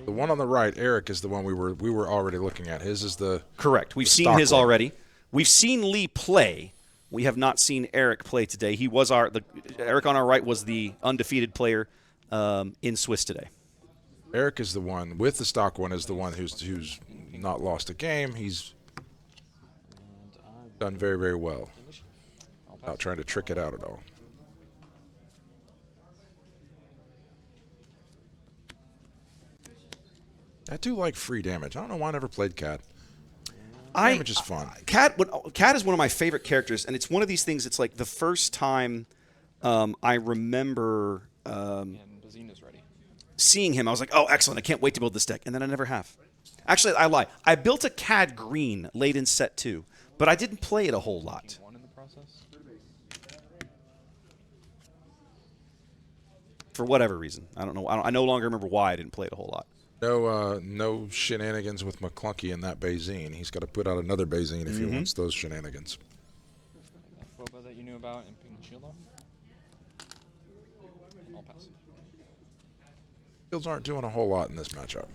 The one on the right, Eric, is the one we were already looking at. His is the correct. We've seen his already. We've seen Lee play. We have not seen Eric play today. He was Eric on our right was the undefeated player in Swiss today. Eric is the one with the stock one. Is the one who's not lost a game. He's done very, very well. Not trying to trick it out at all. I do like free damage. I don't know why I never played Cad. Damage is fun. Cad is one of my favorite characters, and it's one of these things. It's like the first time I remember seeing him, I was like, "Oh, excellent! I can't wait to build this deck." And then I never have. Actually, I lie. I built a Cad green late in set 2, but I didn't play it a whole lot. For whatever reason, I don't know. I no longer remember why I didn't play it a whole lot. No shenanigans with McClunky in that Bazine. He's got to put out another Bazine if he wants those shenanigans. Boba that you knew about and ping shield off? I'll pass. Shields aren't doing a whole lot in this matchup.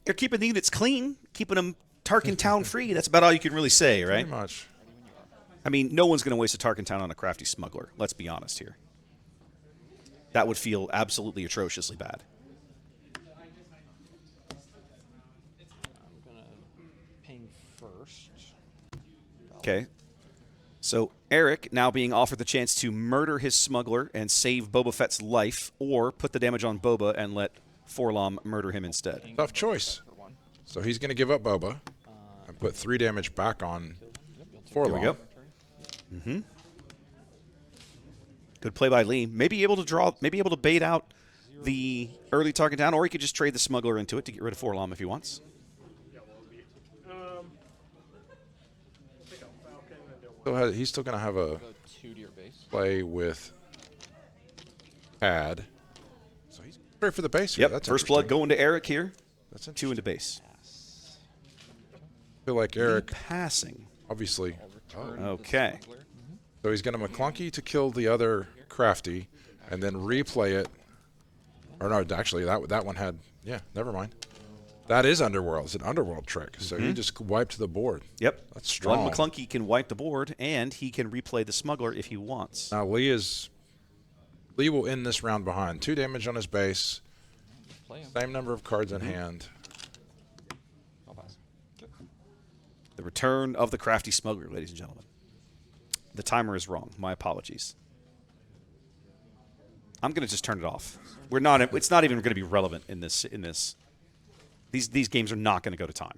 You're keeping the units clean, keeping them Tarkintown free. That's about all you can really say, right? Pretty much. I mean, no one's going to waste a Tarkintown on a crafty smuggler. Let's be honest here. That would feel absolutely atrociously bad. Okay, so Eric now being offered the chance to murder his smuggler and save Boba Fett's life, or put the damage on Boba and let Forlom murder him instead. Tough choice. So he's going to give up Boba and put 3 damage back on Forlom. There we go. Good play by Lee. Maybe able to bait out the early Tarkintown, or he could just trade the smuggler into it to get rid of Forlom if he wants. He's still going to have a play with Cad. So he's ready for the base here. Yep, That's first blood going to Eric here. That's 2 into base. I feel like Eric passing. Obviously. Okay. So he's going to McClunky to kill the other crafty and then replay it. Or no, actually, that one had, never mind. That is Underworld. It's an Underworld trick. So he just wiped the board. Yep. That's strong. One McClunky can wipe the board, and he can replay the smuggler if he wants. Now Lee will end this round behind. 2 damage on his base. Same number of cards in hand. I'll pass. The return of the crafty smuggler, ladies and gentlemen. The timer is wrong. My apologies. I'm going to just turn it off. It's not even going to be relevant in this. These games are not going to go to time.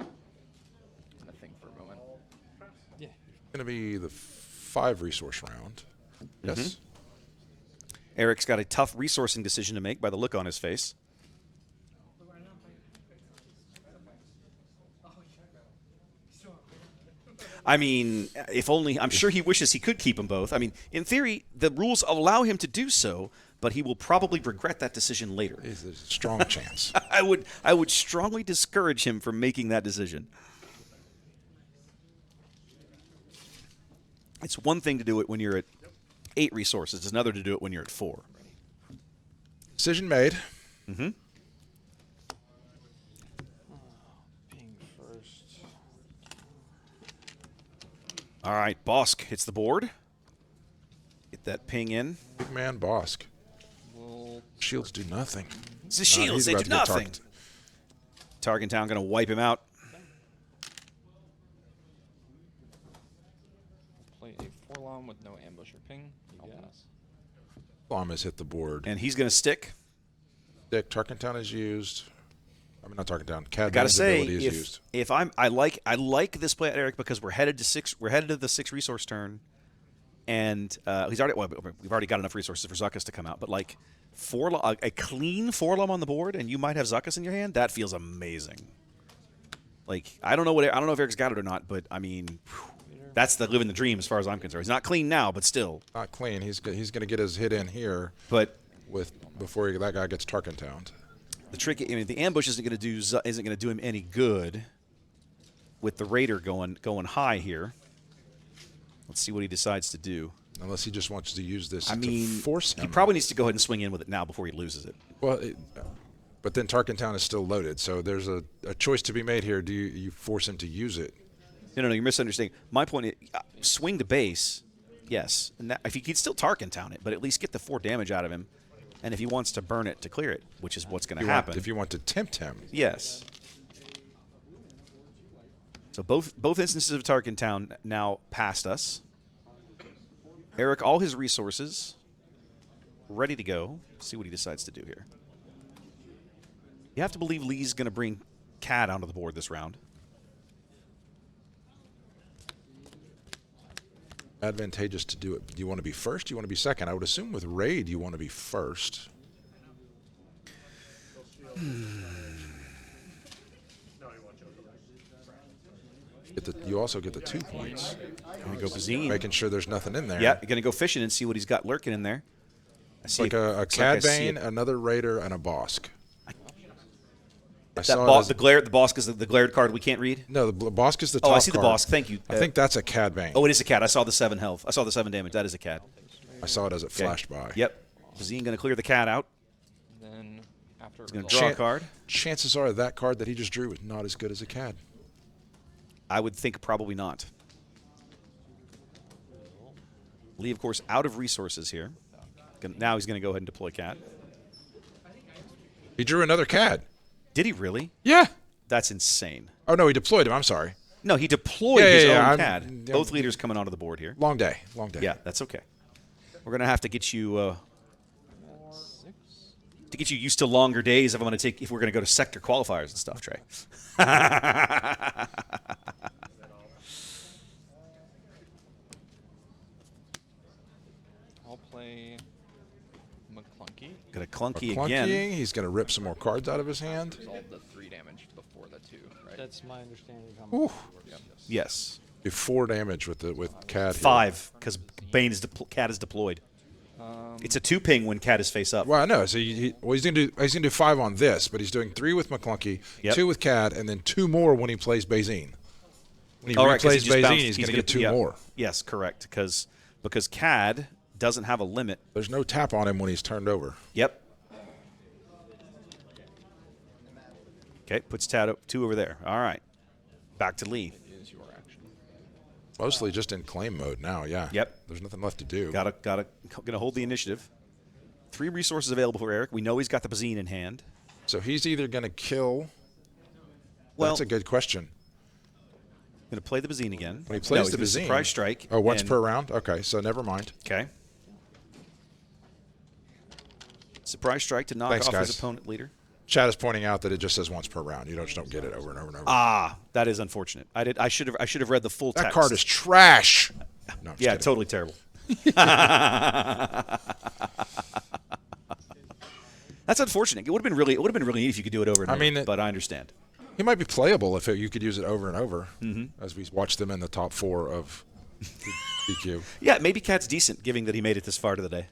I think for a moment. Yeah. It's going to be the 5 resource round. Yes. Eric's got a tough resourcing decision to make by the look on his face. I mean, if only, I'm sure he wishes he could keep them both. I mean, in theory, the rules allow him to do so, but he will probably regret that decision later. There's a strong chance. I would strongly discourage him from making that decision. It's one thing to do it when you're at 8 resources. It's another to do it when you're at 4. Decision made. Ping first. All right, Bosk hits the board. Get that ping in. Big man Bosk. Shields do nothing. It's the shields, they do nothing. Tarkintown going to wipe him out. Play a Forlom with no ambush or ping. I'll pass. Forlom has hit the board. And he's going to stick. Dick, Tarkintown is used. I mean, not Tarkintown. Cad Gotta Bane's say, ability is used. if I like this play at Eric because we're headed to the 6 resource turn, and we've already got enough resources for Zuckuss to come out. But like a clean Forlom on the board, and you might have Zuckuss in your hand. That feels amazing. Like I don't know if Eric's got it or not, but I mean, that's the living the dream as far as I'm concerned. He's not clean now, but still Not clean. He's going to get his hit in here. But before that guy gets Tarkintown. the trick, I mean, the ambush isn't going to do him any good with the Raider going high here. Let's see what he decides to do. Unless he just wants to use this I mean, to force him. he probably needs to go ahead and swing in with it now before he loses it. Well, but then Tarkintown is still loaded, so there's a choice to be made here. Do you force him to use it? No, you're misunderstanding. My point is, swing to base, yes. And if he could still Tarkintown it, but at least get the 4 damage out of him. And if he wants to burn it to clear it, which is what's going to happen. If you want to tempt him. Yes. So both instances of Tarkintown now past us. Eric, all his resources ready to go. See what he decides to do here. You have to believe Lee's going to bring Cad onto the board this round. Advantageous to do it. Do you want to be first? Do you want to be second? I would assume with raid you want to be first. You also get the 2 points. Going to go Bazine. Making sure there's nothing in there. Yeah, you're going to go fishing and see what he's got lurking in there. It's like a Cad Bane, another Raider, and a Bosk. The Bosk is the glared card we can't read? No, the Bosk is the top Oh, I see card. the Bosk. Thank you. I think that's a Cad Bane. Oh, it is a Cad. I saw the 7 health. I saw the 7 damage. That is a Cad. I saw it as it flashed by. Yep. Bazine going to clear the Cad out. Then after He's going to draw a card. Chances are that card that he just drew is not as good as a Cad. I would think probably not. Lee, of course, out of resources here. Now he's going to go ahead and deploy Cad. He drew another Cad. Did he really? Yeah. That's insane. Oh, no, he deployed him. I'm sorry. No, he deployed his own I'm- Cad. Both leaders coming onto the board here. Long day. Long day. Yeah, that's okay. We're going to have to get you used to longer days if we're going to go to sector qualifiers and stuff, Trey. I'll play McClunky. Got a clunky Clunkying. again. He's going to rip some more cards out of his hand. Resolve the 3 damage before the 2, right? That's my understanding of how Ooh. much Yes. Do 4 damage with Cad. 5, because Cad is deployed. It's a 2-ping when Cad is face up. Well, I know. So he's going to do 5 on this, but he's doing 3 with McClunky, Yep. 2 with Cad, and then 2 more when he plays Bazine. When he Oh, right, 'cause replays he just Bazine, bounced- he's going to gonna- get 2 yeah. more. Yes, correct. Because Cad doesn't have a limit. There's no tap on him when he's turned over. Yep. Okay, puts Tad 2 over there. All right. Back to Lee. Is your action. Mostly just in claim mode now, yeah. Yep. There's nothing left to do. Gonna hold the initiative. 3 resources available for Eric. We know he's got the Bazine in hand. So he's either going to kill. Well, That's a good question. Gonna play the Bazine again. When he plays he's the gonna Bazine. surprise strike. Oh, once and- per round? Okay, so never mind. Okay. Surprise strike to knock Thanks, off his guys. opponent leader. Chad is pointing out that it just says once per round. You just don't get it over and over and over. Ah, that is unfortunate. I should have read the full that text. card is trash. No, I'm just Yeah, kidding. totally terrible. That's unfortunate. It would have been really neat if you could do it over and I over. mean, but I understand. He might be playable if you could use it over and over, Mm-hmm. as we watch them in the top 4 of DQ. Yeah, maybe Cat's decent, given that he made it this far to the day.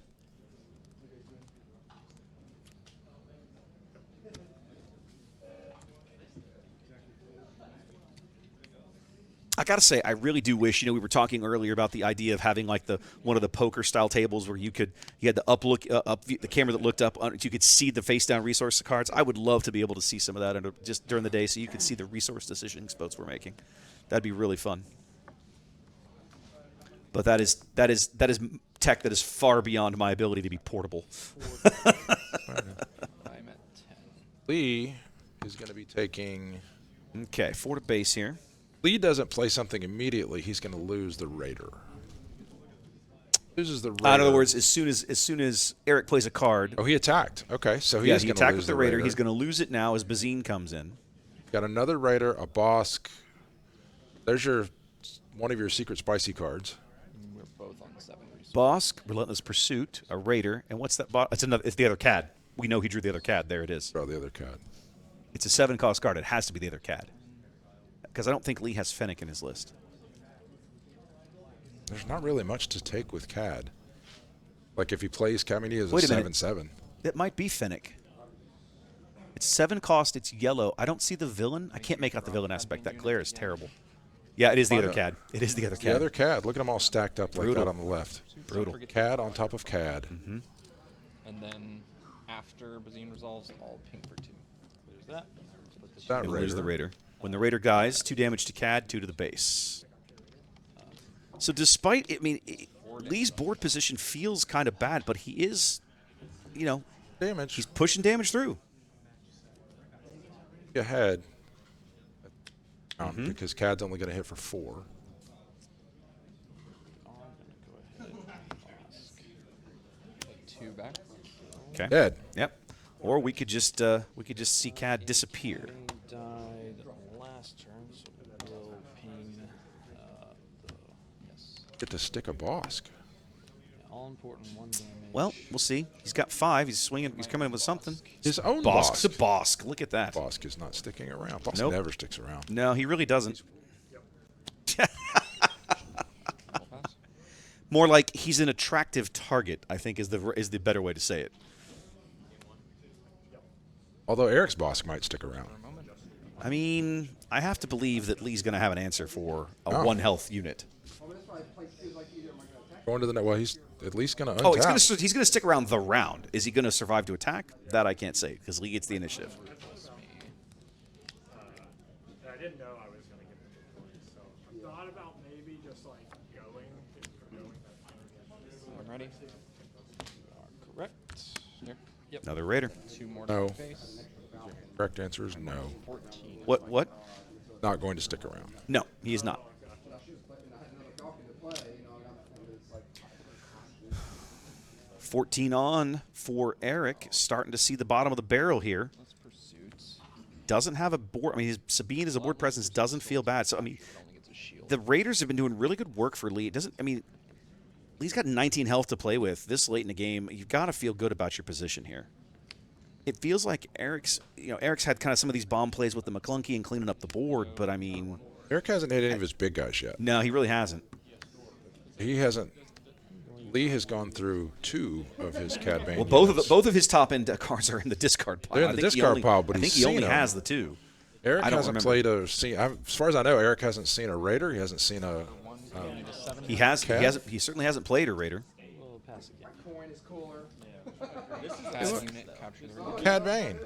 I gotta say, I really do wish. We were talking earlier about the idea of having like one of the poker style tables where you had the camera that looked up, you could see the face down resource cards. I would love to be able to see some of that just during the day, so you could see the resource decision spots we're making. That'd be really fun. But that is tech that is far beyond my ability to be portable. I'm at 10. Lee is going to be taking. Okay, 4 to base here. Lee doesn't play something immediately. He's going to lose the Raider. Loses the Raider. In other words, as soon as Eric plays a card, Oh, he attacked. Okay, so he is going to attacked lose with the Raider. He's going to lose it now as Bazine comes in. Got another Raider, a Bosk. There's one of your secret spicy cards. We're both on 7 resources. Bosk, Relentless Pursuit, a Raider, and what's that? It's the other Cad. We know he drew the other Cad. There it is. Oh, the other card. It's a 7-cost card. It has to be the other Cad. Because I don't think Lee has Fennec in his list. There's not really much to take with Cad. Like if he plays Cad, I mean, he is a Wait a minute. 7/7. It might be Fennec. It's 7 cost. It's yellow. I don't see the villain. I can't make out the villain aspect. That glare is terrible. Yeah, it is the Find other a- Cad. It is the other The Cad. other Cad. Look at them all stacked up like Brutal. that on the left. Brutal. Cad on top of Cad. And then after Bazine resolves, I'll ping for 2. There's that. Split the That You'll lose the Raider. Raider. When the Raider dies, 2 damage to Cad, 2 to the base. So despite, Lee's board position feels kind of bad, but he is, Damage. he's pushing damage through. Ahead. Because Cad's only going to hit for 4. I'm gonna go ahead and ask. Put 2 back. Okay. Dead. Yep. Or we could just see Cad disappear. They died last turn, so we'll ping the Yes. Get to stick a Bosk. all important 1 damage. Well, we'll see. He's got 5. He's swinging. He's coming in with something. His own Bosk's a Bosk. Bosk. Look at that. Bosk is not sticking around. Bosk Nope. never sticks around. No, he really doesn't. I'll pass. More like he's an attractive target, I think is the better way to say it. Although Eric's Bosk might stick around. For a moment. I mean, I have to believe that Lee's going to have an answer for a Oh. 1 health unit. Going to the net. Well, he's at least going to untap. Oh, he's going to stick around the round. Is he going to survive to attack? That I can't say because Lee gets the initiative. I didn't know I was going to get the points, so I thought about maybe just like going. If we're going, that's fine. I'm ready. You are correct. Here. Yep. Another Raider. 2 more No. to the face. Correct answer is no. 14. What? Not going to stick around. No, he is not. 14 on for Eric. Starting to see the bottom of the barrel here. Let's pursuit. Doesn't have a board. I mean, Sabine as a board presence doesn't feel bad. So, I mean, It only gets a shield. the Raiders have been doing really good work for Lee. It doesn't. I mean, Lee's got 19 health to play with this late in the game. You've got to feel good about your position here. It feels like Eric's had kind of some of these bomb plays with the McClunky and cleaning up the board, but I mean, Eric hasn't hit any of his big guys yet. no, he really hasn't. He hasn't. Lee has gone through 2 of his Cad Bane. Well, both units. of his top end cards are in the discard pile. They're in I the think he discard only- pile, but I think he's he only seen 'em. has the 2. Eric I don't hasn't remember. played a. As far as I know, Eric hasn't seen a Raider. He hasn't seen a. He has. Cat? He certainly hasn't played a Raider. We'll pass again. That unit captures the Raider. Cad Bane.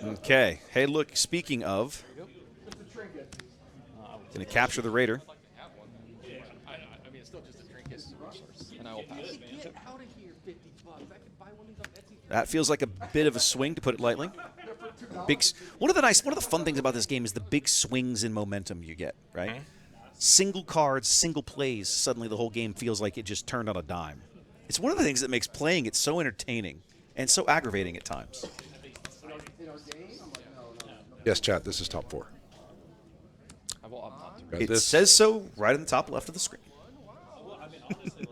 Okay. Hey, look. Speaking of, gonna capture the Raider. I mean, it's still just a trinket resource. And I will pass. That feels like a bit of a swing, to put it lightly. One of the fun things about this game is the big swings in momentum you get. Right. Single cards, single plays. Suddenly, the whole game feels like it just turned on a dime. It's one of the things that makes playing it so entertaining and so aggravating at times. Yes, chat. This is top 4. I will opt not to. Got It this. says so right in the top left of the screen.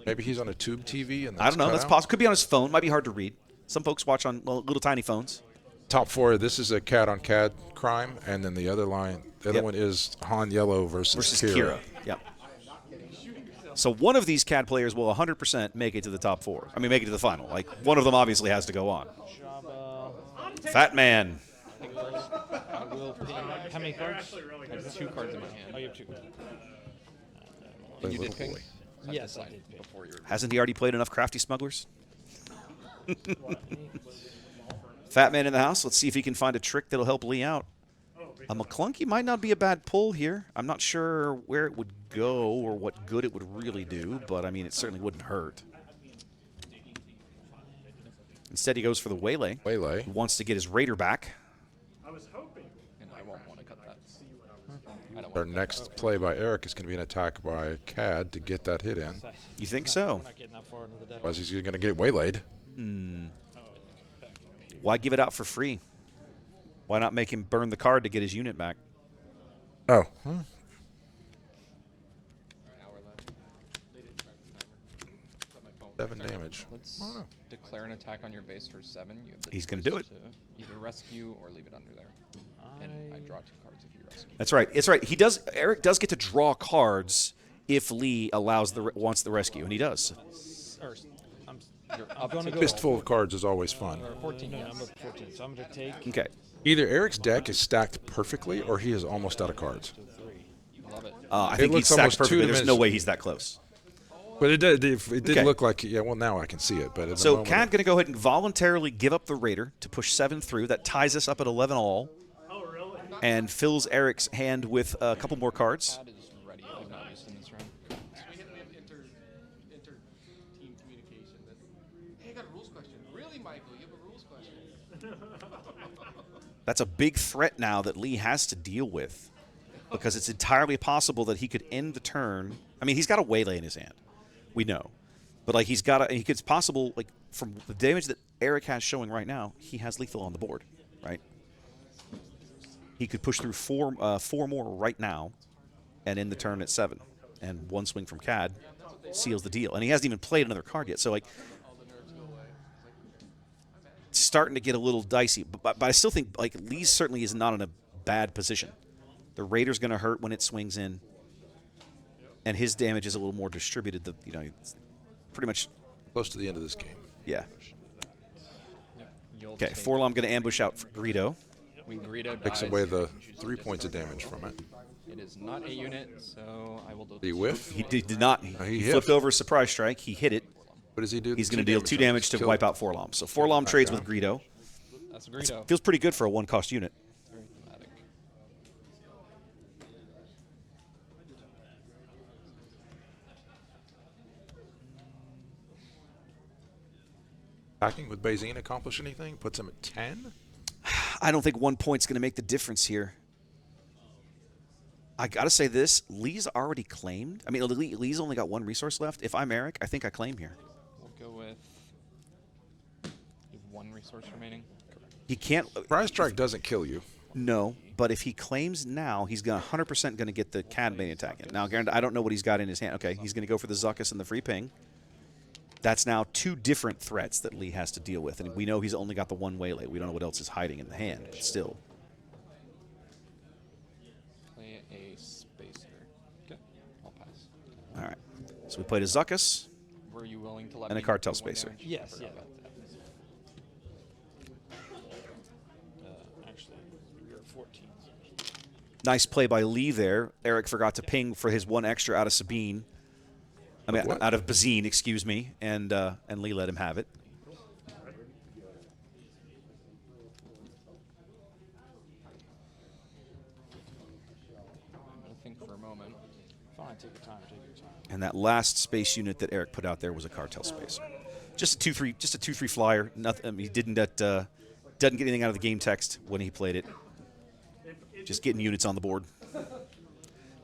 Maybe he's on a tube TV and I don't know. cut That's out. possible. Could be on his phone. Might be hard to read. Some folks watch on little tiny phones. Top 4. This is a Cad on Cad crime, and then the other Yep. one is Han Yellow versus Kira. Yep. So one of these CAD players will 100% make it to the top 4. I mean, make it to the final. Like, one of them obviously has to go on. Fat Man. I will ping. How many cards? I have 2 cards in my hand. Oh, you have 2. The You did little ping? boy. Yes, I did ping. Before you were. Hasn't he already played enough Crafty Smugglers? Fat Man in the house. Let's see if he can find a trick that'll help Lee out. A McClunky might not be a bad pull here. I'm not sure where it would go or what good it would really do, but I mean, it certainly wouldn't hurt. Instead, he goes for the Waylay. Waylay. He wants to get his Raider back. I was hoping. And I won't want to cut that. I don't Our want next play by Eric is going to be an attack by Cad to get that hit in. You think so? We're not getting that far into the deck. Otherwise, he's going to get waylaid. Why give it out for free? Why not make him burn the card to get his unit back? Oh. an hour left. 7 damage. Let's Oh. declare an attack on your base for 7. You have the He's gonna choice do it. to either rescue or leave it under there. And I draw 2 cards if you rescue. That's right. It's right. Eric does get to draw cards if Lee wants the rescue, and he does. Or, I'm, You're I'm up going to to go. Fistful of cards is always fun. 14. No, Yes. I'm up 14. So I'm going to take Okay. Either Eric's deck is stacked perfectly or he is almost out of cards. 3. love it. I think he looks stacks almost perfectly. There's no two-dimensional. way he's that close. But it did Okay. look like, yeah, well, now I can see it. But at the So moment, Cad going to go ahead and voluntarily give up the Raider to push 7 through. That ties us up at 11 all. Oh, really? And fills Eric's hand with a couple more cards. Cad is ready. I've not used him this round. We have inter-team communication. Hey, I got a rules question. Really, Michael? You have a rules question? That's a big threat now that Lee has to deal with, because it's entirely possible that he could end the turn. I mean, he's got a waylay in his hand. We know. But, like, it's possible, like, from the damage that Eric has showing right now, he has lethal on the board, right? He could push through four more right now and end the turn at 7. And one swing from Cad seals the deal. And he hasn't even played another card yet. So, like, it's starting to get a little dicey. But I still think, like, Lee certainly is not in a bad position. The Raider's going to hurt when it swings in. And his damage is a little more distributed. It's pretty much, close to the end of this game. yeah. You'll Okay, take- Forlom going to ambush out for Greedo. We Greedo Takes dies. away the 3 points of damage from it. It is not a unit, so I will do. Did he whiff? He did not. he He hit. flipped over a surprise strike. He hit it. What does he do? He's going to deal 2 damage to Kill- wipe out Forlom. So Forlom trades with Greedo. That's a Greedo. Feels pretty good for a 1-cost unit. Very thematic. Attacking with Bazine accomplish anything? Puts him at 10? I don't think 1 point's going to make the difference here. I got to say this. Lee's already claimed. I mean, Lee's only got 1 resource left. If I'm Eric, I think I claim here. We'll go with. You have 1 resource remaining. He can't. Prize strike doesn't kill you. No, but if he claims now, he's going 100% going to get the Cad Bane attack in. Now, granted, I don't know what he's got in his hand. Okay, he's going to go for the Zuckuss and the free ping. That's now 2 different threats that Lee has to deal with, and we know he's only got the 1 waylay. We don't know what else is hiding in the hand, but still. Play a spacer. Okay, I'll pass. All right. So we played a Zuckuss. Were you willing to let And a me cartel do 1 spacer. damage? Yes, I forgot yeah. about that. Actually, you're 14. Nice play by Lee there. Eric forgot to ping for his 1 extra out of Sabine. I mean, What? out of Bazine, excuse me, and Lee let him have it. I'm gonna think for a moment. Fine, take your time, take your time. And that last space unit that Eric put out there was a cartel spacer. Just a 2/3 flyer. Nothing. He didn't doesn't get anything out of the game text when he played it. Just getting units on the board.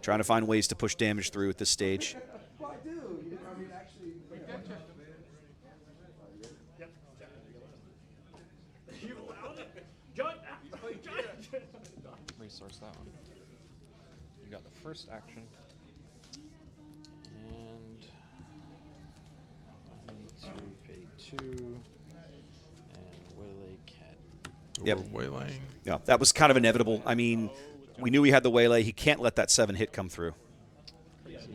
Trying to find ways to push damage through at this stage. You allowed it? Judge! Judge! Resource that one. You got the first action. And I need to pay 2 and waylay Cad. Yep. We're waylaying. Yeah, that was kind of inevitable. I mean, we knew he had the waylay. He can't let that 7 hit come through.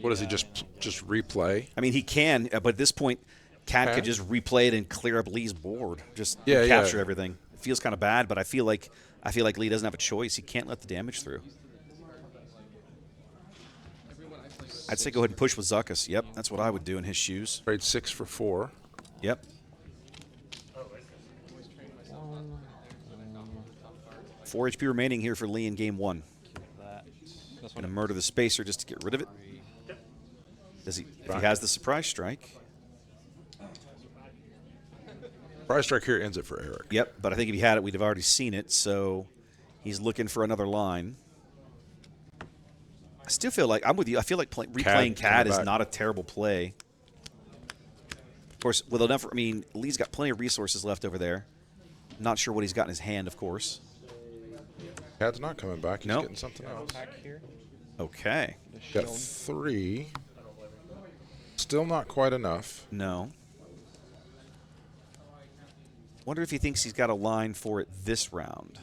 What does he just replay? I mean, he can, but at this point, Cad Okay. could just replay it and clear up Lee's board. Just Yeah, capture yeah. everything. It feels kind of bad, but I feel like Lee doesn't have a choice. He can't let the damage through. I'd say go ahead and push with Zuckuss. Yep, that's what I would do in his shoes. Trade 6 for 4. Yep. 4 HP remaining here for Lee in game 1. That. This Gonna one. murder the spacer just to get rid of it. Does he? If he has the surprise strike. Prize strike here ends it for Eric. Yep, but I think if he had it, we'd have already seen it. So he's looking for another line. I still feel like I'm with you. I feel like replaying Cad coming is back. not a terrible play. Of course, with enough. I mean, Lee's got plenty of resources left over there. Not sure what he's got in his hand, of course. Cad's not coming back. He's Nope. getting something else. Attack here. Okay. The Got shield. 3. Still not quite enough. No. Wonder if he thinks he's got a line for it this round.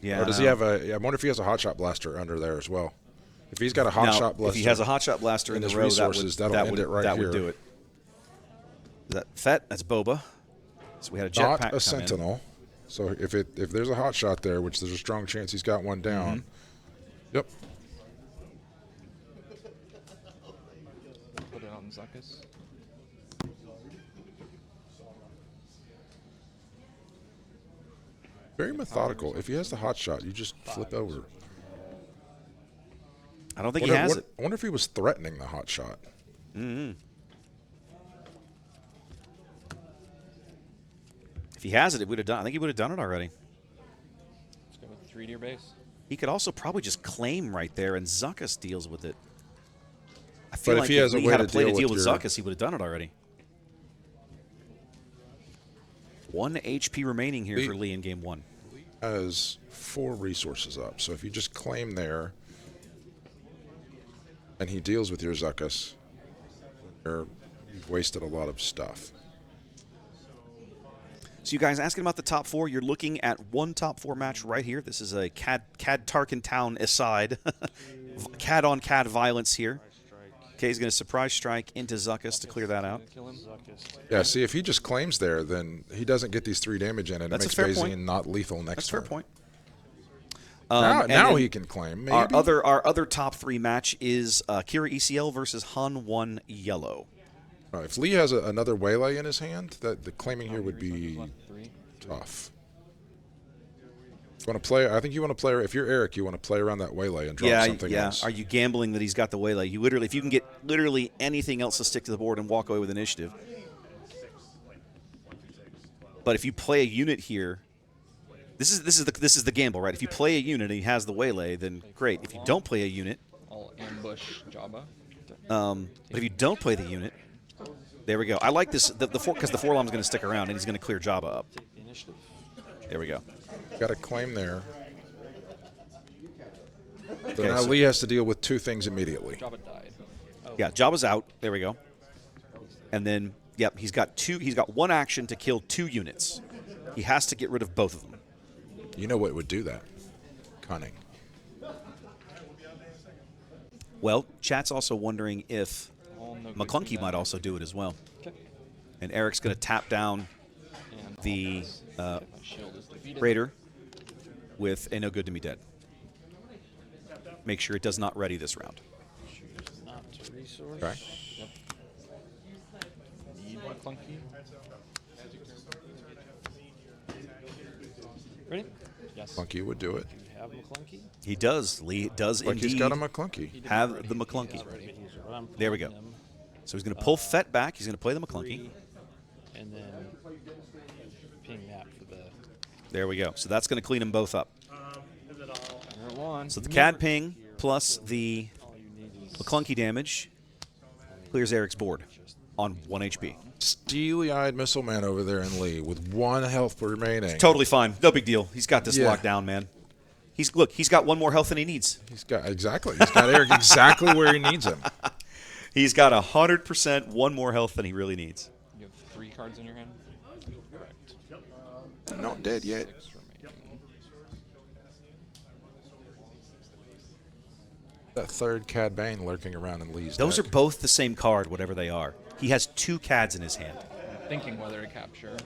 Yeah, Or does I he know. have a? I wonder if he has a hotshot blaster under there as well. If he's got a hot Now, shot blaster, if he has a hot shot blaster in and the his row, resources, that that'll would, end it right that here. would do it. Is that Fett? That's Boba. So we had a not jetpack a come sentinel. So if there's a hot shot there, which there's a strong chance he's got one down, Yep. Put it on Zuckus. Very methodical. If he has the hot shot, you just flip over. I don't think he has it. I wonder if he was threatening the hot shot. Mm-hmm. If he has it, it would have done. I think he would have done it already. Let's go with 3-deer base. He could also probably just claim right there, and Zuckus deals with it. I feel But like if he has a Lee way had to a play to deal deal with with your- Zuckus, he would have done it already. 1 HP remaining here for Lee in game 1. Has 4 resources up. So if you just claim there, and he deals with your Zuckus, you've wasted a lot of stuff. So you guys asking about the top 4, you're looking at one top 4 match right here. This is a Cad Tarkintown aside. Cad on Cad violence here. Okay, he's going to surprise strike into Zuckus to clear that out. Kill him. Yeah, see, if he just claims there, then he doesn't get these 3 damage in, and That's it a makes fair point. Bazine not lethal next That's a fair turn. point. Now And then he can claim, maybe. Our other top 3 match is Kira ECL versus Han 1 Yellow. If Lee has another Waylay in his hand, that the claiming here would be Left 3. tough. Want to play? I think you want to play. If you're Eric, you want to play around that Waylay and drop something else. Are you gambling that he's got the Waylay? You literally, if you can get literally anything else to stick to the board and walk away with initiative. But if you play a unit here, this is the gamble, right? If you play a unit and he has the Waylay, then great. If you don't play a unit, I'll ambush Jabba. but if you don't play the unit, there we go. I like this because the 4-lom is going to stick around and he's going to clear Jabba up. Take the initiative. There we go. Got a claim there. So Okay, now so- Lee has to deal with 2 things immediately. Jabba died. Yeah, Jabba's out. There we go. And then, yep, he's got 1 action to kill 2 units. He has to get rid of both of them. You know what would do that? Cunning. Well, chat's also wondering if All no good McClunky from might that. also do it as well. Okay. And Eric's going to tap down And the my shield is defeated. Raider with a no good to me dead. Make sure it does not ready this round. Choose not to resource. Okay. Yep. Need McClunky. Ready? Yes. Clunky would do it. You have McClunky. He does. Lee does Like indeed he's got a McClunky. have the McClunky. He's what I'm There we go. playing him. So he's going to pull Fett back. He's going to play the McClunky. 3, and then ping that for the. There we go. So that's going to clean them both up. Is it all? Turn 1. So the Cad ping plus the All you need is McClunky damage clears Eric's board on 1 HP. Steely-eyed missile man over there in Lee with 1 health remaining. Totally fine. No big deal. He's got this Yeah. locked down, man. He's got 1 more health than he needs. He's got Eric exactly where he needs him. He's got 100% 1 more health than he really needs. You have 3 cards in your hand? Correct. Not dead yet. 6 remaining. That 3rd Cad Bane lurking around in Lee's Those are deck. both the same card, whatever they are. He has 2 Cads in his hand. I'm thinking whether to capture.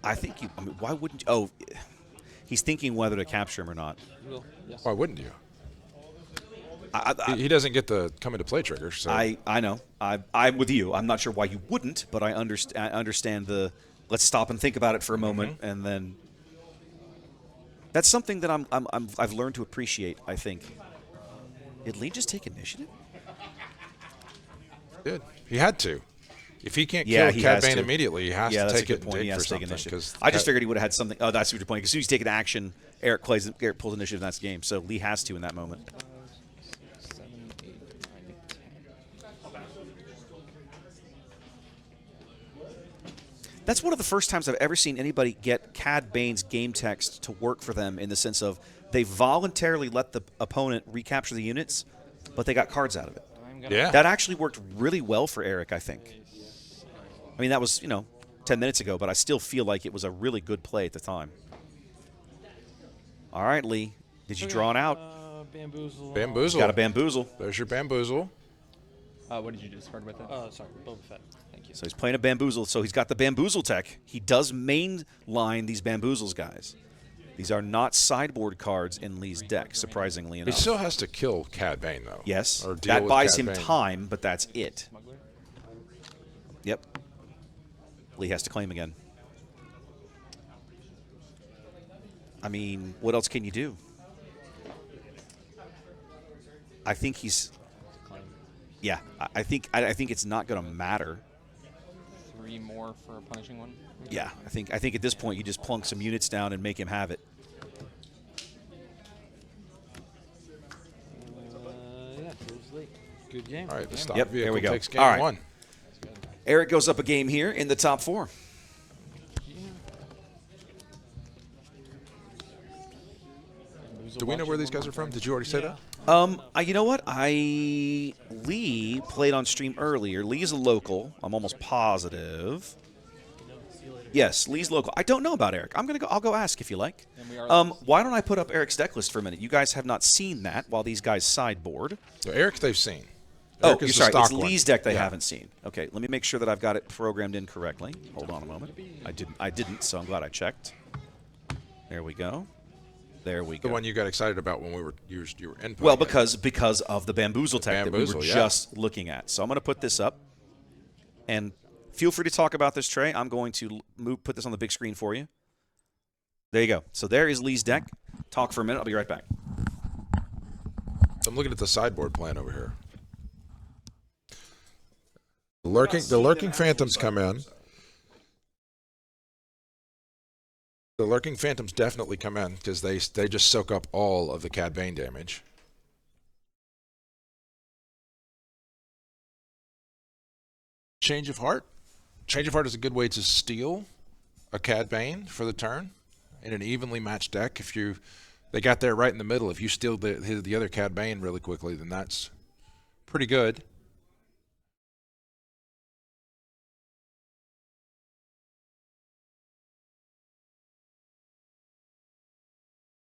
I think you. I mean, why wouldn't you? Oh, he's thinking whether to capture him or not. You will. Yes. Why wouldn't you? I He doesn't get the come into play trigger. So I know. I'm with you. I'm not sure why you wouldn't, but I understand the. Let's stop and think about it for a moment, and then. That's something that I've learned to appreciate. I think. Did Lee just take initiative? did. He had to. If he can't Yeah, kill he Cad has Bane to. immediately, he has Yeah, to that's a take good it and point. He dig has for to take something. initiative. 'cause I just Cad- figured he would have had something. Oh, that's what you're pointing. As soon as you take an action, Eric pulls initiative in that game. So Lee has to in that moment. 7, 8, 9, 10. That's one of the first times I've ever seen anybody get Cad Bane's game text to work for them in the sense of they voluntarily let the opponent recapture the units, but they got cards out of it. I'm gonna Yeah. That actually worked really well for Eric, I think. I mean, that was, 10 minutes ago, but I still feel like it was a really good play at the time. All right, Lee. Did you draw it out? Bamboozle. Bamboozle. Got a bamboozle. There's your bamboozle. What did you discard with it? Sorry, Boba Fett. Thank you. So he's playing a bamboozle. So he's got the bamboozle tech. He does mainline these bamboozles, guys. These are not sideboard cards in Lee's deck, surprisingly He enough. still has to kill Cad Bane, though. Yes, Or deal that with buys Cad him Bane. time, but that's it. Smuggler. Yep. Lee has to claim again. I mean, what else can you do? I think he's. Yeah, I think it's not going to matter. 3 more for a punishing one. Yeah, I think at this point you just plunk some units down and make him have it. Yeah, close late. Good game. All right, the stock Yep, vehicle there we go. takes game All right. 1. Eric goes up a game here in the top 4. Do we know where these guys are from? Did you already say that? You know what? Lee played on stream earlier. Lee's a local. I'm almost positive. Yes, Lee's local. I don't know about Eric. I'll go ask if you like. And we are Why don't I put up Eric's deck list for a minute? You guys have not seen that while these guys sideboard. So Eric, they've seen. Oh, Eric you're is the sorry. stock It's one. Lee's deck they Yeah. haven't seen. Okay, let me make sure that I've got it programmed in correctly. Hold on a moment. I didn't, so I'm glad I checked. There we go. There we The go. one you got excited about when you were inputting. Well, it. because of the bamboozle tech that we were Bamboozle, yeah. just looking at. So I'm going to put this up, and feel free to talk about this, Trey. I'm going to put this on the big screen for you. There you go. So there is Lee's deck. Talk for a minute. I'll be right back. I'm looking at the sideboard plan over here. The lurking phantoms come in. The lurking phantoms definitely come in because they just soak up all of the Cad Bane damage. Change of Heart. Change of Heart is a good way to steal a Cad Bane for the turn in an evenly matched deck. If they got there right in the middle. If you steal the other Cad Bane really quickly, then that's pretty good.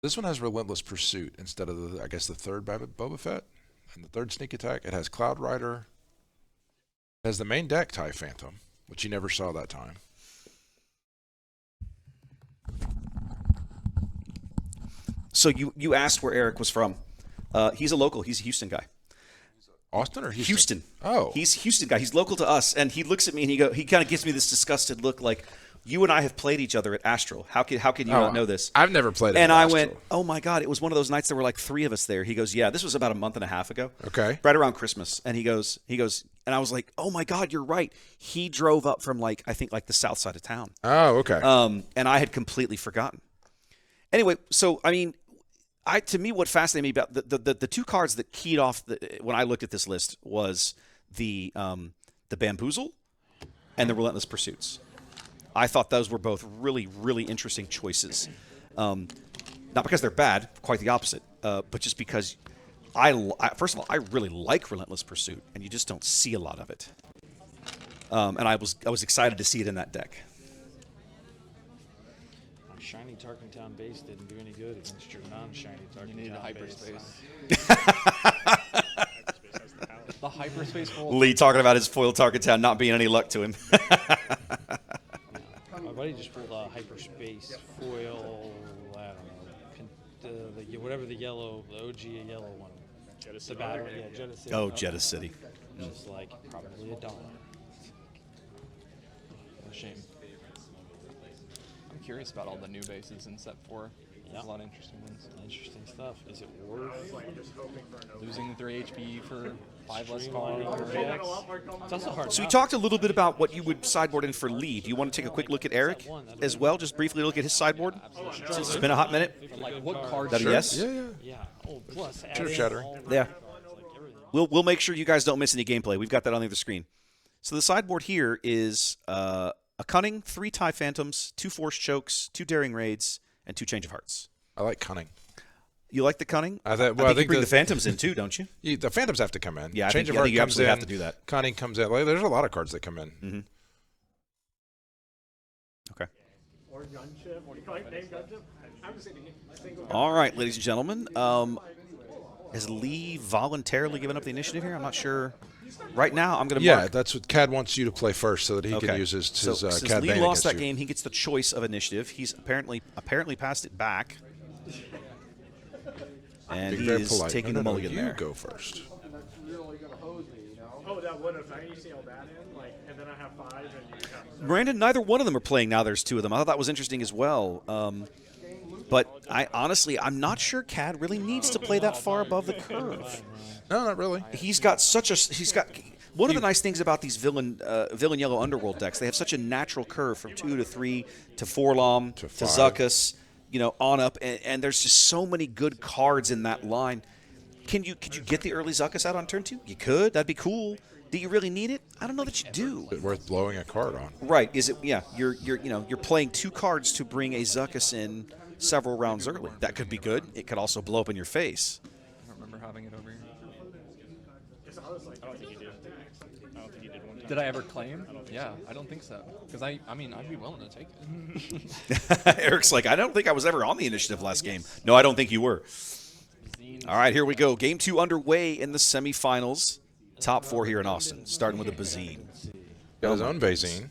This one has Relentless Pursuit instead of the third Boba Fett and the third sneak attack. It has Cloud Rider. It has the main deck TIE Phantom, which you never saw that time. So you asked where Eric was from. He's a local. He's a Houston guy. Austin or Houston? Houston. Oh. He's a Houston guy. He's local to us, and he looks at me and he kind of gives me this disgusted look like, you and I have played each other at Astral. How can you not know this? I've never played it. And at I Astral. went, oh my God, it was one of those nights there were like 3 of us there. He goes, yeah, this was about a month and a half ago. Okay. Right around Christmas. And he goes, and I was like, oh my God, you're right. He drove up from I think the south side of town. Oh, okay. And I had completely forgotten. Anyway, so I mean, to me, what fascinated me about the 2 cards that keyed off when I looked at this list was the Bamboozle and the Relentless Pursuits. I thought those were both really, really interesting choices. Not because they're bad, quite the opposite, but just because first of all, I really like Relentless Pursuit, and you just don't see a lot of it. And I was excited to see it in that deck. My shiny Tarkintown base didn't do any good against your non-shiny Tarkintown You need a base. hyperspace. The hyperspace foil. Lee talking about his foil Tarkintown not being any luck to him. My buddy just pulled a hyperspace foil. I don't know, whatever the OG yellow one. The battle, yeah, Jeddah City. Oh, Jeddah City. Just like probably $1. What a shame. I'm curious about all the new bases in set 4. There's a lot of interesting ones. Interesting stuff. Is it worth Losing 3 HP for 5 less streamlining cards. your decks? It's also hard. So we talked a little bit about what you would sideboard in for Lee. Do you want to take a quick look at Eric as well? Just briefly look at his sideboard? Since it's been a hot minute. Like, what cards? That a yes? Yeah. Yeah. Oh, plus Chitter add chatter. in all the Yeah. cards, like everything. We'll make sure you guys don't miss any gameplay. We've got that on the other screen. So the sideboard here is a Cunning, 3 TIE Phantoms, 2 Force Chokes, 2 Daring Raids, and 2 Change of Hearts. I like Cunning. You like the Cunning? I think you bring the Phantoms in too, don't you? The Phantoms have to come in. Yeah, I Change think of Heart you comes absolutely in. have to do that. Cunning comes in. Like, there's a lot of cards that come in. Mm-hmm. Okay. Or gunship. What do you like? Name gunship? I'm just thinking single. All right, ladies and gentlemen. Has Lee voluntarily given up the initiative here? I'm not sure. Right now, I'm going to Yeah, mark. that's what Cad wants you to play first so that he can use his since Cad Lee Bane lost against that you. game, he gets the choice of initiative. He's apparently passed it back. And Being he very is polite. taking No, the no, mulligan you there. go first. And that's really gonna hose me, you know? Oh, that would have. I used to that in, like, and then I have 5, and you have. Brandon, neither one of them are playing now. There's 2 of them. I thought that was interesting as well. But I'm not sure Cad really needs to play that far above the curve. No, not really. He's got one of the nice things about these villain yellow underworld decks. They have such a natural curve from 2 to 3 to 4 Lom to 5. Zuckuss, on up, and there's just so many good cards in that line. Could you get the early Zuckuss out on turn 2? You could. That'd be cool. Do you really need it? I don't know that you do. Is it worth blowing a card on? Right? Is it? Yeah. You're playing 2 cards to bring a Zuckuss in several rounds early. That could be good. It could also blow up in your face. I don't remember having it over here. I was like, I don't think he did. I don't think he did one time. Did I ever claim? Yeah, I don't think so. Because I mean, I'd be willing to take it. Eric's like, I don't think I was ever on the initiative last game. No, I don't think you were. All right, here we go. Game 2 underway in the semifinals. Top 4 here in Austin, starting with a Bazine. Got his own Bazine.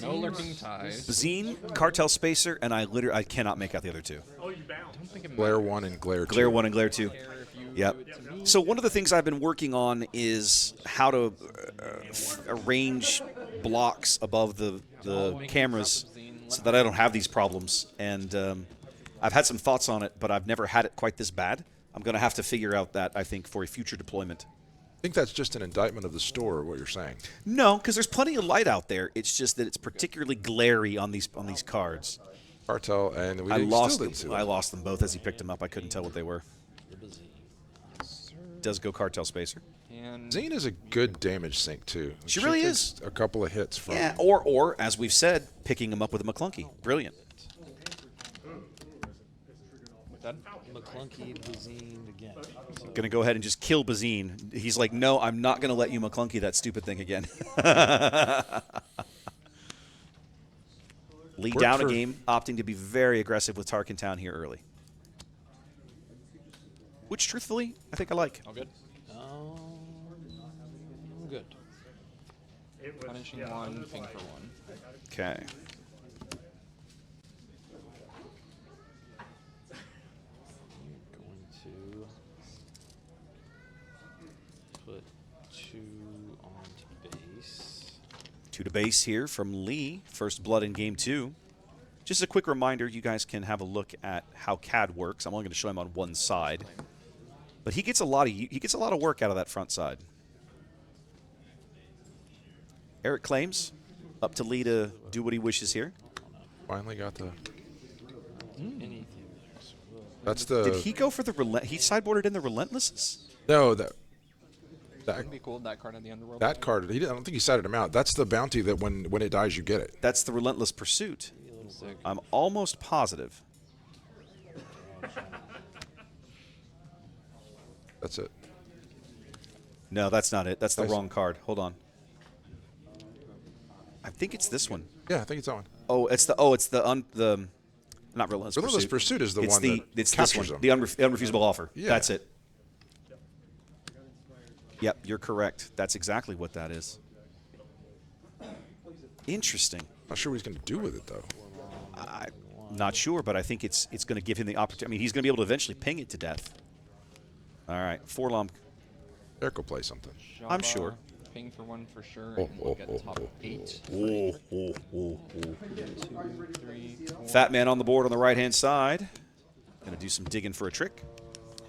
No lurking ties. Bazine, Cartel Spacer, and I cannot make out the other 2. oh, you bound. I don't think it Glare 1 and Glare 2. Glare 1 and Glare 2. matter if you Yep. do it to me. So one of the things I've been working on is how to arrange blocks above the cameras so that I don't have these problems. And I've had some thoughts on it, but I've never had it quite this bad. I'm going to have to figure out that, I think, for a future deployment. I think that's just an indictment of the store, what you're saying. No, because there's plenty of light out there. It's just that it's particularly glary on these cards. Cartel, and we I still lost didn't see them. that. I lost them both as he picked them up. I couldn't tell what they were. Does go Cartel Spacer. And Zine is a good damage sink, too. She really gets a couple of hits from Yeah, or as we've said, picking him up with a McClunky. Brilliant. that, McClunky, Bazine again. So Going to go ahead and just kill Bazine. He's like, no, I'm not going to let you McClunky that stupid thing again. Lee Worked down a for- game, opting to be very aggressive with Tarkintown here early. Which, truthfully, I think I like. all good. good. It was, Punishing yeah, one, ping for 1. Okay. Going to put 2 onto base. 2 to base here from Lee. First blood in game 2. Just a quick reminder, you guys can have a look at how CAD works. I'm only going to show him on one side. But he gets a lot of work out of that front side. Eric claims up to Lee to do what he wishes here. Finally got the... Anything there. So we'll That's the... Did he go for the he sideboarded in the Relentlesses? No, that Wouldn't be cool with that card in the underworld. that card, I don't think he sided him out. That's the bounty that when it dies, you get it. That's the Relentless Pursuit. Sick. I'm almost positive. That's it. No, that's not it. That's the Nice. wrong card. Hold on. I think it's this one. Yeah, I think it's on. Oh, it's the not Relentless Pursuit. Relentless Pursuit is the It's one that it's captures this one, them. the unrefusable offer. Yeah. That's it. Yep, you're correct. That's exactly what that is. Interesting. Not sure what he's going to do with it, though. I'm not sure, but I think it's going to give him the opportunity. I mean, he's going to be able to eventually ping it to death. All right, Forlom. Eric will play something. I'm Jabba, sure. Ping for 1 for sure. Oh, And look oh, at top oh, 8. Oh, oh, oh, 2, 3, 4. Fat man on the board on the right-hand side. Going to do some digging for a trick.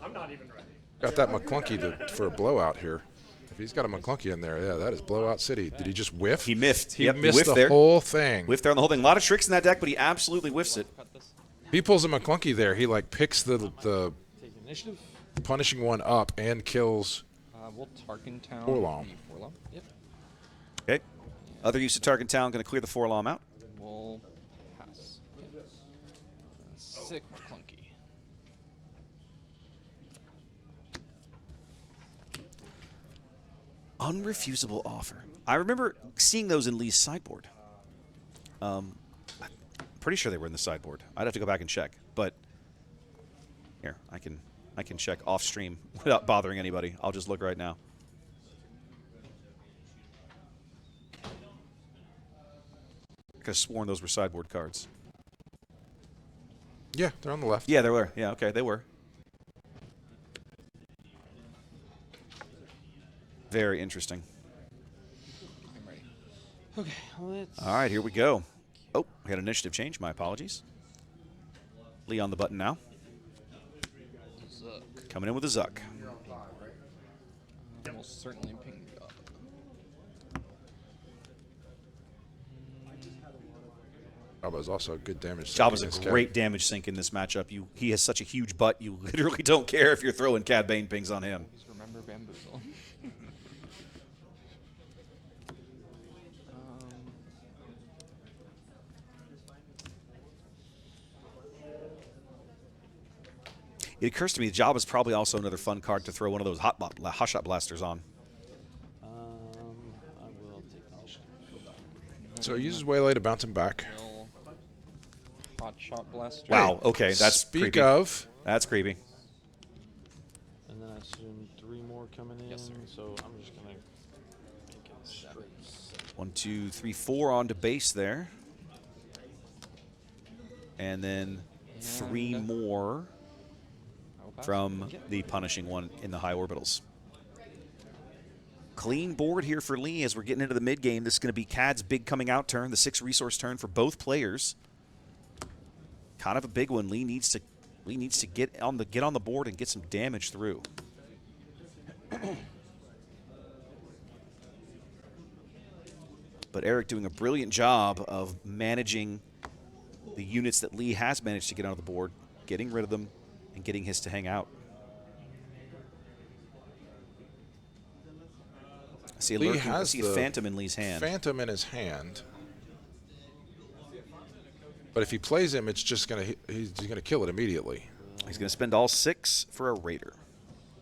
I'm not even ready. Got that McClunky for a blowout here. If he's got a McClunky in there, yeah, that is blowout city. Did he just whiff? He miffed. He Yep, missed whiffed the there. whole thing. Whiffed there on the whole thing. A lot of tricks in that deck, but he absolutely whiffs it. Cut this. He pulls a McClunky there. He like picks the take initiative. punishing one up and kills. We'll Tarkintown. Forlom. the Forlom. Yep. Okay. Other use of Tarkintown, going to clear the Forlom out. We'll pass. Yeah. Sick clunky. Unrefusable offer. I remember seeing those in Lee's sideboard. I'm pretty sure they were in the sideboard. I'd have to go back and check. But here, I can I can check off stream without bothering anybody. I'll just look right now. I could have sworn those were sideboard cards. Yeah, they're on the left. Yeah, they were. Yeah, okay, they were. Very interesting. I'm ready. Okay, let's. All right, here we go. Oh, we had an initiative change. My apologies. Lee on the button now. Zuck. Coming in with a Zuck. Almost certainly ping up. Jabba's also a good damage. Jabba's sink in a this great game. damage sink in this matchup. He has such a huge butt, you literally don't care if you're throwing Cad Bane pings on him. Just remember bamboozle. It occurs to me Jabba's probably also another fun card to throw one of those hot shot blasters on. I will take the initiative. So he uses Waylay to bounce him back. Kill hot shot blaster. Wow, okay, that's Speak creepy. of, That's creepy. And then I assume 3 more coming in. Yes, sir. So I'm just gonna make it straight. 1, 2, 3, 4 onto base there. And then 3 And- more I'll pass. from the punishing one in the high orbitals. Clean board here for Lee as we're getting into the mid game. This is going to be Cad's big coming out turn, the 6 resource turn for both players. Kind of a big one. Lee needs to get on the board and get some damage through. But Eric doing a brilliant job of managing the units that Lee has managed to get onto the board, getting rid of them, and getting his to hang out. I see a, Lee lurking, I has see a the Phantom in Lee's hand. Phantom in his hand. But if he plays him, it's just he's gonna kill it immediately. He's going to spend all 6 for a Raider.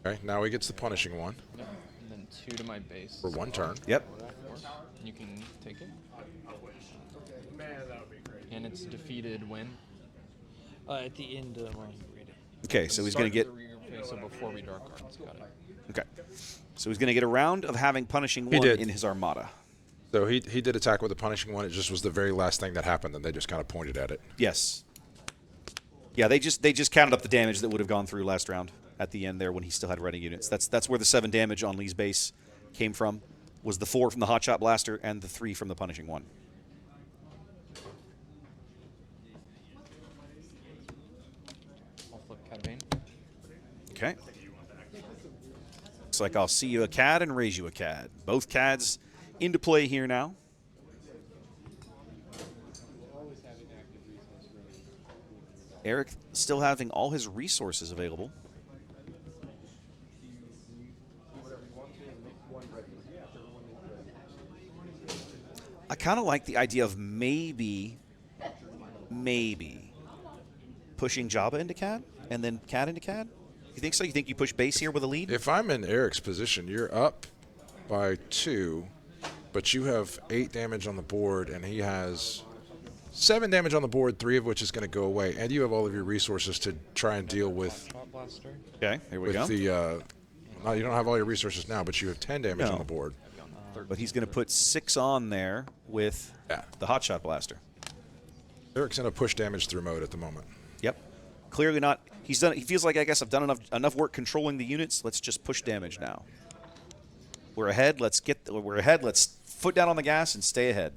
Okay, now he gets the punishing one Yep. And then 2 to my base. for 1 turn. Yep. You can take it. Man, that would be great. And it's defeated when? At the end, well, you can read it. Okay, so he's going to get. So before we draw cards. Got it. Okay, so he's going to get a round of having punishing He 1 did. in his Armada. So he did attack with the punishing one. It just was the very last thing that happened, and they just kind of pointed at it. Yes. Yeah, they just counted up the damage that would have gone through last round at the end there when he still had ready units. That's where the 7 damage on Lee's base came from. Was the 4 from the hotshot blaster and the 3 from the punishing one. I'll flip Cad Bane. Okay. Looks like I'll see you a Cad and raise you a Cad. Both Cads into play here now. Eric still having all his resources available. I kind of like the idea of maybe pushing Jabba into Cad and then Cad into Cad. You think so? You think you push base here with a lead? If I'm in Eric's position, you're up by 2, but you have 8 damage on the board, and he has 7 damage on the board, 3 of which is going to go away, and you have all of your resources to try and deal with Shot blaster. Okay, here we with go. the. No, you don't have all your resources now, but you have 10 damage No. on the board. But he's going to put 6 on there with Yeah. the hotshot blaster. Eric's in a push damage through mode at the moment. Yep. Clearly not. He's done. He feels like, I guess I've done enough work controlling the units. Let's just push damage now. We're ahead. We're ahead. Let's foot down on the gas and stay ahead.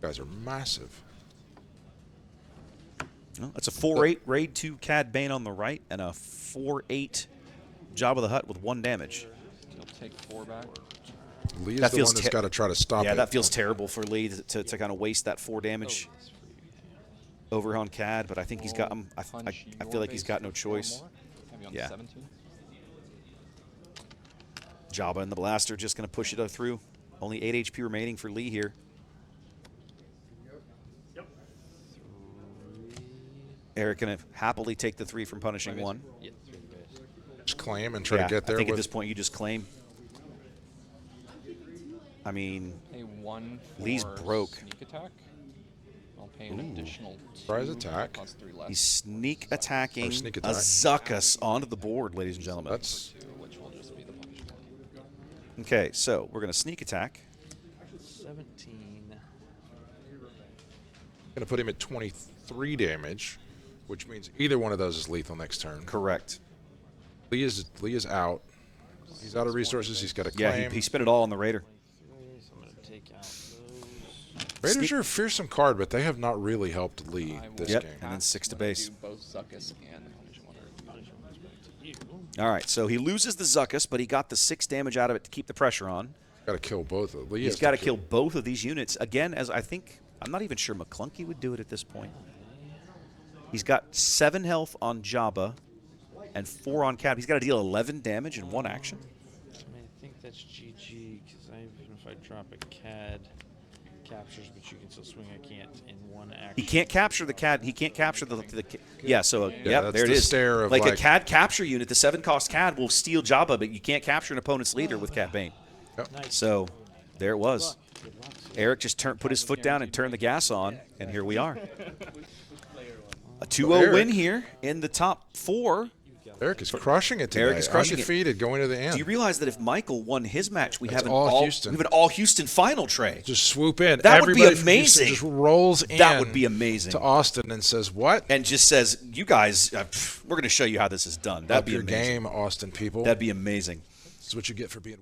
Guys are massive. Well, that's a 4-8 raid 2 Cad Bane on the right and a 4-8 Jabba the Hutt with 1 damage. He'll take 4 back. Lee is That the feels one that's got to try to stop Yeah, it. that feels terrible for Lee to kind of waste that 4 damage That's free. over on Cad, but I think he's got. I Punch feel your like he's base got no for 4 choice. more. Have you on Yeah. 17? Jabba and the blaster just going to push it through. Only 8 HP remaining for Lee here. Eric going to happily take the 3 from punishing 1. Yeah, 3 base. Just claim and try Yeah, to get there I think at with this point you just claim. I mean, A 1 for Lee's broke. sneak attack. I'll pay an additional 2. Surprise attack. Costs 3 less. He's sneak attacking Or sneak a attack. Zuckuss onto the board, ladies and gentlemen. That's 2, which will just be the punishment. Okay, so we're going to sneak attack. 17. going to put him at 23 damage, which means either one of those is lethal next turn. Correct. Lee is out. He's out of resources. He's got a Yeah, claim. he spent it all on the Raider. So I'm going to take out those. Raiders are a fearsome card, but they have not really helped Lee I will this Yep. game. And then 6 to when I base. do both Zuckuss and the punishment order. Punishment goes back to you. All right, so he loses the Zuckuss, but he got the 6 damage out of it to keep the pressure on. Got to kill both. Lee He's has got to kill both of these units. Again, as I think, I'm not even sure McClunky would do it at this point. He's got 7 health on Jabba and 4 on Cad. He's got to deal 11 damage in 1 action. I mean, I think that's GG because even if I drop a CAD captures, but you can still swing. I can't in 1 action. He can't capture the CAD. He can't capture the yeah. So yeah, that's there it the is. stare of, like a like- CAD capture unit, the 7-cost CAD will steal Jabba, but you can't capture an opponent's leader with Cad Bane. Yep. So there it was. Eric just put his foot down and turned the gas on, and here we are. A 2-0 Eric- win here in the top 4. Eric is crushing it today. Eric is crushing it. Undefeated going to the end. Do you realize that if Michael won his match, we have an all all Houston. we have an all Houston final tray? Just swoop in. That would be Everybody from Houston amazing. Just rolls in. That would be amazing. To Austin and says, "What? And just says, "You guys, we're going to show you how this is done." That'd Up be your amazing. game, Austin people. That'd be amazing. That's what you get for being."